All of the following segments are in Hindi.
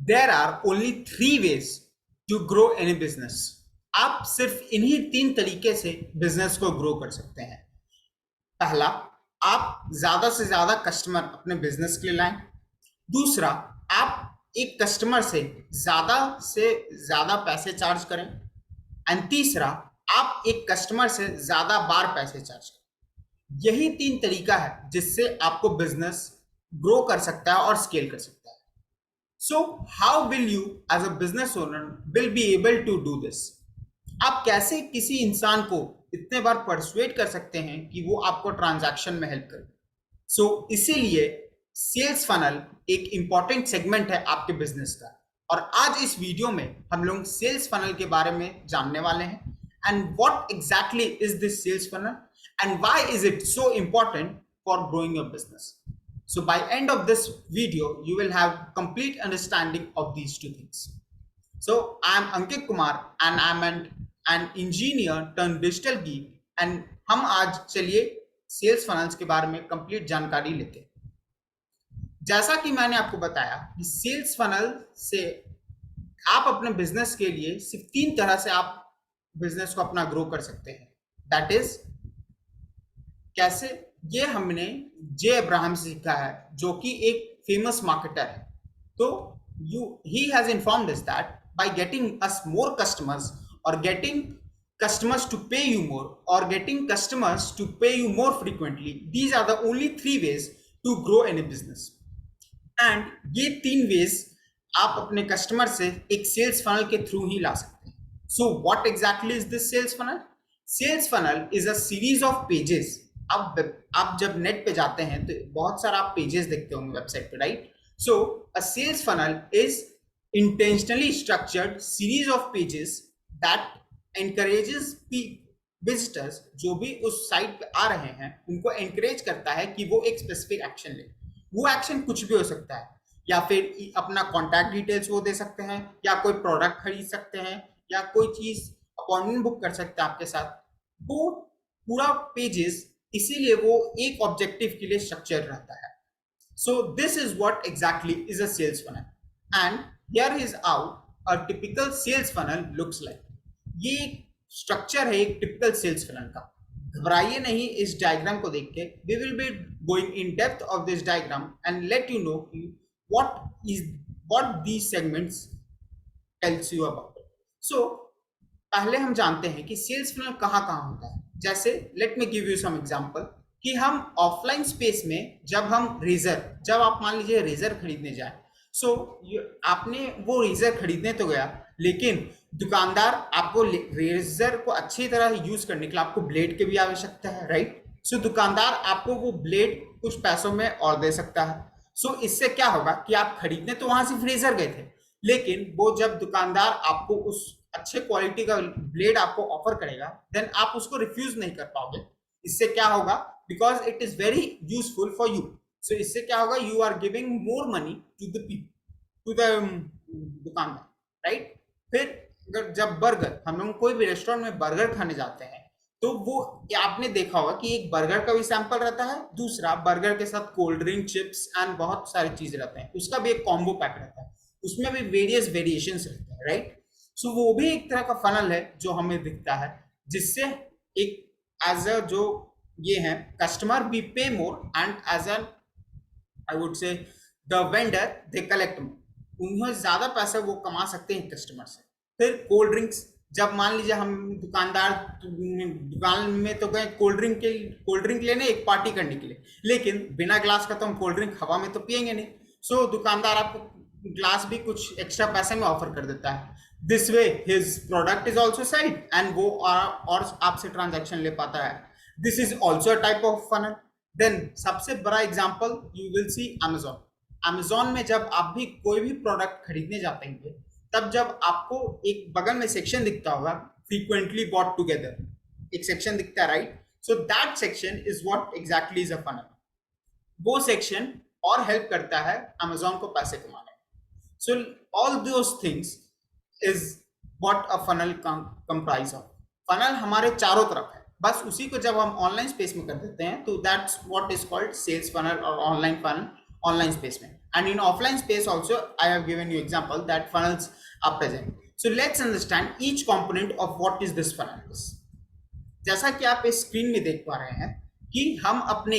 There are only three ways to grow any business. आप सिर्फ इन्हीं तीन तरीके से बिजनेस को ग्रो कर सकते हैं। पहला, आप ज्यादा से ज्यादा कस्टमर अपने बिजनेस के लिए लाएं। दूसरा, आप एक कस्टमर से ज्यादा पैसे चार्ज करें। एंड तीसरा, आप एक कस्टमर से ज्यादा बार पैसे चार्ज करें। यही तीन तरीका है जिससे आपको बिजनेस ग्रो कर सकता है और स्केल कर सकता है। So how will you as a business owner will be able to do this? आप कैसे किसी इंसान को इतने बार परसुएट कर सकते हैं कि वो आपको ट्रांजैक्शन में हेल्प करे? सो इसीलिए सेल्स फनल एक इंपॉर्टेंट सेगमेंट है आपके बिजनेस का। और आज इस वीडियो में हम लोग सेल्स फनल के बारे में जानने वाले हैं। And what exactly is this sales funnel and why is it so important for growing your business? So by end of this video, you will have complete understanding of these two things. So I am Ankit Kumar and I am an engineer turned digital geek, and हम आज चलिए सेल्स फनल्स के बारे में कंप्लीट जानकारी लेते हैं। जैसा कि मैंने आपको बताया कि सेल्स फनल से आप अपने बिजनेस के लिए सिर्फ तीन तरह से आप बिजनेस को अपना ग्रो कर सकते हैं। दैट इज कैसे? ये हमने जे अब्राहम से सीखा है, जो कि एक फेमस मार्केटर है। तो he has informed us that by getting us more customers और getting customers to pay you more or getting customers to pay you more frequently, these are the only three ways to grow any business. And ये तीन ways आप अपने कस्टमर से एक सेल्स फनल के थ्रू ही ला सकते हैं। So what exactly is this sales funnel? Sales funnel is a series of pages. आप जब नेट पे जाते हैं तो बहुत सारा आप पेजेस देखते होंगे वेबसाइट पे, right? So a sales funnel is intentionally structured series of pages that encourages visitors जो भी उस साइट पे आ रहे हैं उनको encourage करता है कि वो एक specific action ले। वो action कुछ भी हो सकता है, या फिर अपना contact details वो दे सकते हैं, या कोई product खरीद सकते हैं, या कोई चीज अपॉइंटमेंट बुक कर सकते हैं आपके साथ। वो पूरा पेजेस इसीलिए वो एक ऑब्जेक्टिव के लिए स्ट्रक्चर रहता है। So this is what exactly is a sales funnel, and here is how a typical sales funnel looks like. ये एक स्ट्रक्चर है एक टिपिकल सेल्स फनल का। घबराइए नहीं इस डायग्राम को देख के। We will be going in depth of this diagram and let you know what these segments tells you about. So पहले हम जानते हैं कि सेल्स फनल कहाँ कहाँ होता है। जैसे let me give you some example कि हम ऑफलाइन स्पेस में जब आप मान लीजिए रेजर खरीदने जाए, सो आपने वो रेजर खरीदने तो गया, लेकिन दुकानदार आपको रेजर को अच्छी तरह यूज करने के लिए आपको ब्लेड की भी आवश्यकता है, राइट? सो दुकानदार आपको वो ब्लेड कुछ पैसों में और दे सकता है। सो इससे क्या होगा कि आप खरीदने तो वहां से फ्रेजर गए थे, लेकिन वो जब दुकानदार आपको उस अच्छे क्वालिटी का ब्लेड आपको ऑफर करेगा, देन आप उसको रिफ्यूज नहीं कर पाओगे। इससे क्या होगा? Because it is very useful for you. So इससे क्या होगा? You are giving more money to the people, to the दुकानदार, राइट? फिर अगर जब बर्गर, हम लोग कोई भी रेस्टोरेंट में बर्गर खाने जाते हैं तो वो आपने देखा होगा कि एक बर्गर का भी सैंपल रहता है, दूसरा बर्गर के साथ कोल्ड ड्रिंक, चिप्स एंड बहुत सारी चीजें रहते हैं, उसका भी एक कॉम्बो पैक रहता है, उसमें भी वेरियस वेरिएशंस रहते हैं, राइट? सो वो भी एक तरह का फनल है जो हमें दिखता है, जिससे एक एज अ जो ये है customer be pay more and as an I would say the vendor they collect more. उन्हें ज्यादा पैसा वो कमा सकते हैं कस्टमर से। फिर कोल्ड ड्रिंक्स, जब मान लीजिए हम दुकान में तो गए कोल्ड ड्रिंक लेने एक पार्टी करने के लिए, लेकिन बिना ग्लास का तो हम कोल्ड ड्रिंक हवा में तो पियेंगे नहीं। सो दुकानदार आपको ग्लास भी कुछ एक्स्ट्रा पैसे में ऑफर कर देता है। This way his product is also sold and वो और आपसे ट्रांजैक्शन ले पाता है। This is also a type of funnel. Then सबसे बड़ा example you will see Amazon. Amazon में जब आप भी कोई भी प्रोडक्ट खरीदने जाते हैं, तब जब आपको एक बगल में सेक्शन दिखता होगा फ्रीक्वेंटली बॉट टुगेदर, एक सेक्शन दिखता है, right? So that section is what exactly is a funnel. वो सेक्शन और हेल्प करता है अमेजोन को पैसे कमाने में। So all those things is what a funnel comprise of. Funnel हमारे चारों तरफ है, बस उसी को जब हम ऑनलाइन स्पेस में कर देते हैं तो that's what is called sales funnel और ऑनलाइन फनल online space में. And in offline space also, I have given you example that funnels are present. So let's understand each component of what is this funnel. जैसा कि आप इस स्क्रीन में देख पा रहे हैं कि हम अपने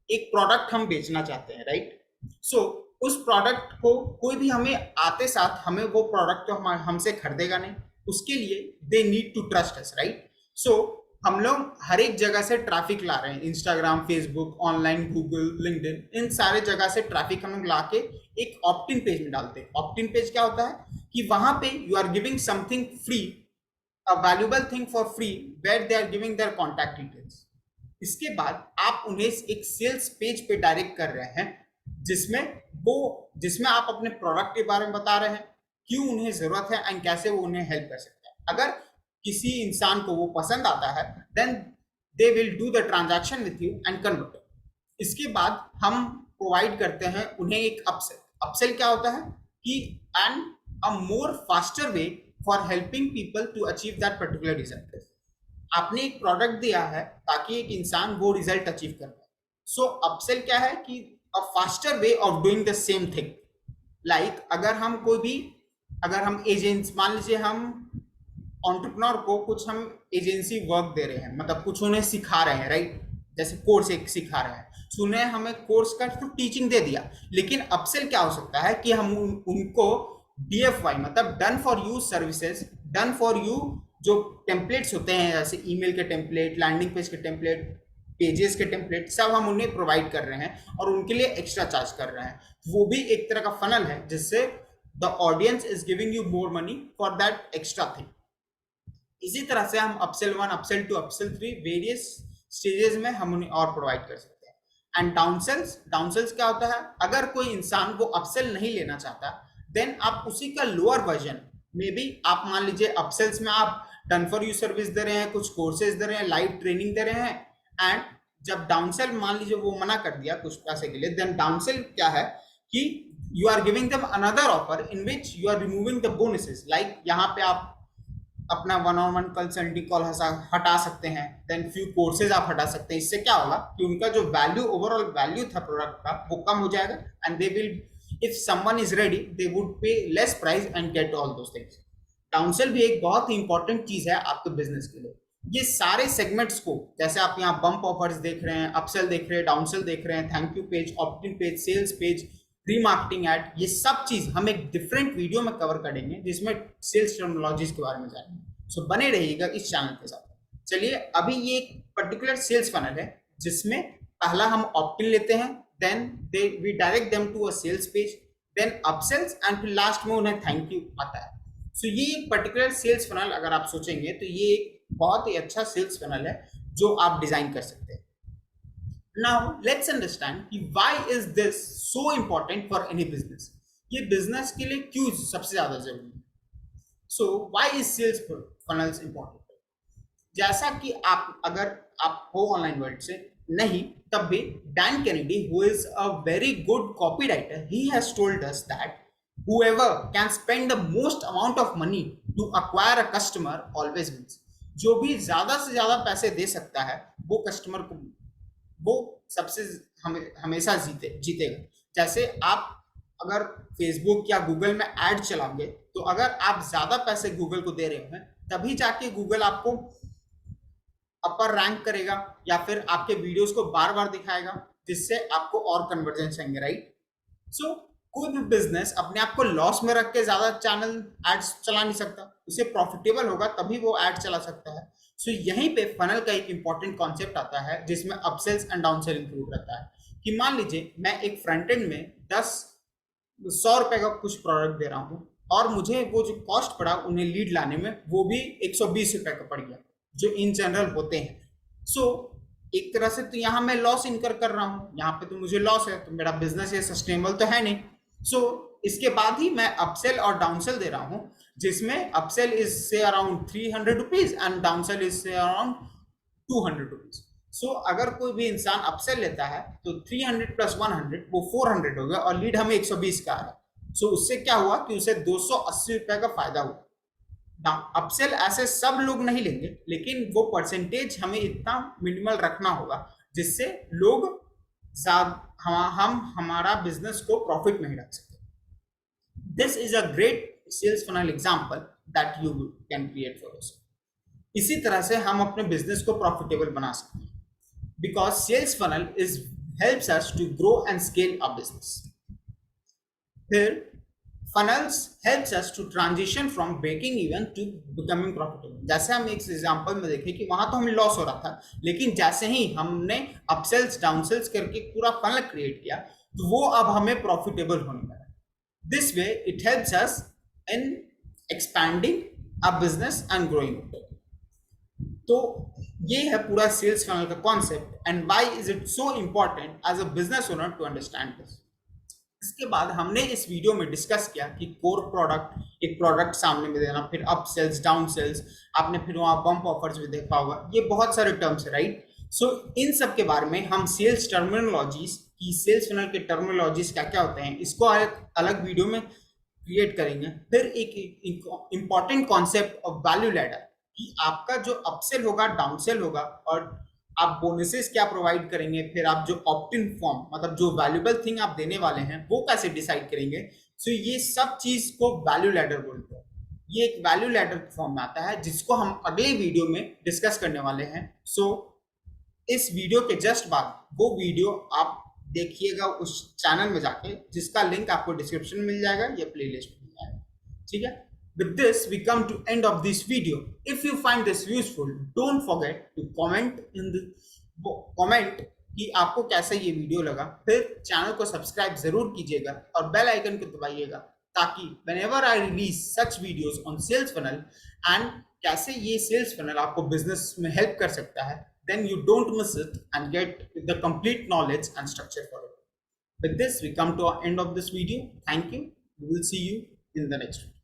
एक प्रोडक्ट हम बेचना चाहते हैं, राइट? सो उस प्रोडक्ट को कोई भी हमें आते साथ हमें वो प्रोडक्ट तो हमसे खरीदेगा नहीं, उसके लिए they need to trust us, right? So हम लोग हर एक जगह से ट्रैफिक ला रहे हैं, Instagram, Facebook, online, Google, LinkedIn, इन सारे जगह से ट्रैफिक हम लोग ला के एक ऑप्ट-इन पेज में डालते हैं. ऑप्ट-इन पेज क्या होता है कि वहां पे you are giving something free, a valuable thing for free where they are giving their contact details. इसके बाद आप उन्हें एक सेल्स पेज पे डायरेक्ट कर रहे हैं जिसमें आप अपने प्रोडक्ट के बारे में बता रहे हैं, क्यों उन्हें जरूरत है एंड कैसे वो उन्हें हेल्प कर सकते हैं. अगर किसी इंसान को वो पसंद आता है then they will do the transaction with you and convert. इसके बाद हम प्रोवाइड करते हैं उन्हें एक अपसेल. अपसेल क्या होता है कि and a more faster way for helping people to achieve that particular result. आपने एक प्रोडक्ट दिया है ताकि एक इंसान वो रिजल्ट अचीव कर पाए. सो अपसेल क्या है कि a faster way of doing the same thing. Like अगर हम एजेंट्स, मान लीजिए हम एंटरप्रेन्योर को कुछ हम एजेंसी वर्क दे रहे हैं, मतलब कुछ उन्हें सिखा रहे हैं, राइट? जैसे कोर्स एक सिखा रहे हैं, तो उन्हें हमें कोर्स का तो टीचिंग दे दिया, लेकिन अपसेल क्या हो सकता है कि हम उनको DFY मतलब done for you services, done for you जो टेम्पलेट्स होते हैं जैसे ईमेल के टेम्पलेट, लैंडिंग पेज के टेम्पलेट, पेजेस के टेम्पलेट, सब हम उन्हें प्रोवाइड कर रहे हैं और उनके लिए एक्स्ट्रा चार्ज कर रहे हैं. वो भी एक तरह का फनल है जिससे the audience is giving you more money for that extra thing. इसी तरह से हम upsell 1, upsell 2, upsell 3 various stages में हम उन्हें और प्रोवाइड कर सकते हैं. एंड डाउनसेल्स क्या होता है, अगर कोई इंसान वो अपसेल नहीं लेना चाहता देन आप उसी का लोअर वर्जन में भी आप मान लीजिए अपसेल्स में आप डन फॉर यू सर्विस दे रहे हैं, कुछ कोर्सेज दे रहे हैं, लाइव ट्रेनिंग दे रहे हैं. एंड जब डाउनसेल मान लीजिए वो मना कर दिया कुछ पैसे के लिए, देन डाउनसेल क्या है कि you are giving them another offer in which you are removing the bonuses. Like यहाँ पे आप अपना 1-on-1 कंसल्टिंग कॉल हटा सकते हैं, देन फ्यू कोर्सेज आप हटा सकते हैं. इससे क्या होगा कि उनका जो वैल्यू, ओवरऑल वैल्यू था प्रोडक्ट का, वो कम हो जाएगा and they will, if someone is ready they would pay less price and get all those things. डाउनसेल भी एक बहुत ही इंपॉर्टेंट चीज है आपके बिजनेस के लिए. ये सारे सेगमेंट्स को, जैसे आप यहाँ बम्प ऑफर्स देख रहे हैं, अपसेल देख रहे हैं, डाउनसेल देख रहे हैं, thank you page, opt in page, sales page, remarketing ad, ये सब चीज हम एक डिफरेंट वीडियो में कवर करेंगे जिसमें सेल्स टर्मिनोलॉजीज के बारे में जानेंगे. सो बने रहिएगा इस चैनल के साथ. चलिए, अभी ये एक पर्टिकुलर सेल्स फनल है जिसमें पहला हम ऑप्ट-इन लेते हैं, then we direct them to a sales page, then upsells and फिर लास्ट में उन्हें थैंक यू आता है. सो ये एक पर्टिकुलर सेल्स फनल अगर आप सोचेंगे तो ये एक बहुत ही अच्छा सेल्स फनल है जो आप डिजाइन कर सकते हैं. नाउ लेट्स अंडरस्टैंड कि why is this so important for any business. ये बिजनेस के लिए क्यों सबसे ज्यादा जरूरी है. So why is sales funnels important. जैसा कि अगर आप हो ऑनलाइन वर्ल्ड से नहीं, तब भी Dan Kennedy, who is a very good copywriter, he has told us that whoever can spend the most amount of money to acquire a customer always wins. जो भी ज्यादा से ज्यादा पैसे दे सकता है वो कस्टमर को, वो सबसे हमेशा जीतेगा. जैसे आप अगर फेसबुक या गूगल में एड चलाओगे तो अगर आप ज्यादा पैसे गूगल को दे रहे हैं तभी जाके गूगल आपको अपर रैंक करेगा या फिर आपके वीडियोस को बार बार दिखाएगा जिससे आपको और कन्वर्जन आएंगे, राइट? सो कोई भी बिजनेस अपने आप को लॉस में रख के ज्यादा चैनल एड्स चला नहीं सकता, उसे प्रॉफिटेबल होगा तभी वो एड चला सकता है. सो यहीं पे फनल का एक इंपॉर्टेंट कॉन्सेप्ट आता है जिसमें अपसेल्स एंड डाउनसेल इंक्लूड रहता है. कि मान लीजिए मैं एक फ्रंट एंड में 100 रुपए का कुछ प्रोडक्ट दे रहा हूँ और मुझे वो जो कॉस्ट पड़ा उन्हें लीड लाने में वो भी 120 रुपए का पड़ गया जो इन जनरल होते हैं. सो एक तरह से तो यहाँ मैं लॉस इनकर कर रहा हूँ, यहाँ पे तो मुझे लॉस है, तो मेरा बिजनेस ये सस्टेनेबल तो है नहीं. सो इसके बाद ही मैं अपसेल और डाउनसेल दे रहा हूँ जिसमें अपसेल इज से अराउंड 300 रुपीज एंड डाउनसेल इज से अराउंड 200 रुपीज. सो अगर कोई भी इंसान अपसेल लेता है तो 300 प्लस 100 वो 400 हो गया और लीड हमें 120 का आ रहा है. सो उससे क्या हुआ कि उसे 280 रुपए का फायदा हुआ. अपसेल ऐसे सब लोग नहीं लेंगे, लेकिन वो परसेंटेज हमें इतना मिनिमल रखना होगा जिससे लोग हम हमारा बिजनेस को प्रॉफिट में ही रख सकते हैं। This is a great sales funnel example that you can create for us. इसी तरह से हम अपने बिजनेस को प्रॉफिटेबल बना सकते हैं, because sales funnel is helps us to grow and scale a business. फिर funnels helps us to transition from breaking even to becoming profitable। जैसे हम एक एग्जांपल में देखें कि वहां तो हमें लॉस हो रहा था, लेकिन जैसे ही हमने अपसेल्स डाउनसेल्स करके पूरा फनल क्रिएट किया तो वो अब हमें प्रॉफिटेबल होने लगा। This way it helps us in expanding a business and growing. तो ये है पूरा सेल्स फनल का concept and why is it so important as a business owner to understand this. इसके बाद हमने इस वीडियो में डिस्कस किया कि कोर प्रोडक्ट, एक प्रोडक्ट सामने में देना, फिर अप सेल्स, डाउन सेल्स, आपने फिर वहां बम्प ऑफर्स भी देखा होगा, ये बहुत सारे टर्म्स है, राइट। सो इन सब के बारे में हम सेल्स टर्मिनोलॉजीज की, सेल्स फनल के टर्मिनोलॉजीज क्या क्या होते हैं, इसको एक अलग वीडियो में क्रिएट करेंगे। फिर एक important concept of value ladder, कि आपका जो अपसेल होगा, डाउनसेल होगा, और आप बोनसेस क्या प्रोवाइड करेंगे, फिर आप जो ऑप्ट-इन फॉर्म, मतलब जो वैल्यूएबल थिंग आप देने वाले हैं वो कैसे डिसाइड करेंगे। सो ये सब चीज को वैल्यू लैडर बोलते हैं। ये एक वैल्यू लैडर फॉर्म में आता है, जिसको हम अगले वीडियो में डिस्कस करने वाले हैं। सो इस वीडियो के जस्ट बाद वो वीडियो आप देखिएगा उस चैनल में जाके, जिसका लिंक आपको डिस्क्रिप्शन में मिल जाएगा या प्लेलिस्ट में मिल जाएगा, ठीक है। With this, we come to end of this video. If you find this useful, don't forget to comment in the comment कि आपको कैसा ये वीडियो लगा। फिर चैनल को सब्सक्राइब जरूर कीजिएगा और बेल आइकन को दबाइएगा, ताकि whenever I release such videos on sales funnel and कैसे ये sales funnel आपको बिजनेस में हेल्प कर सकता है, then you don't miss it and get the complete knowledge and structure for it. With this, we come to our end of this video. Thank you. We will see you in the next one.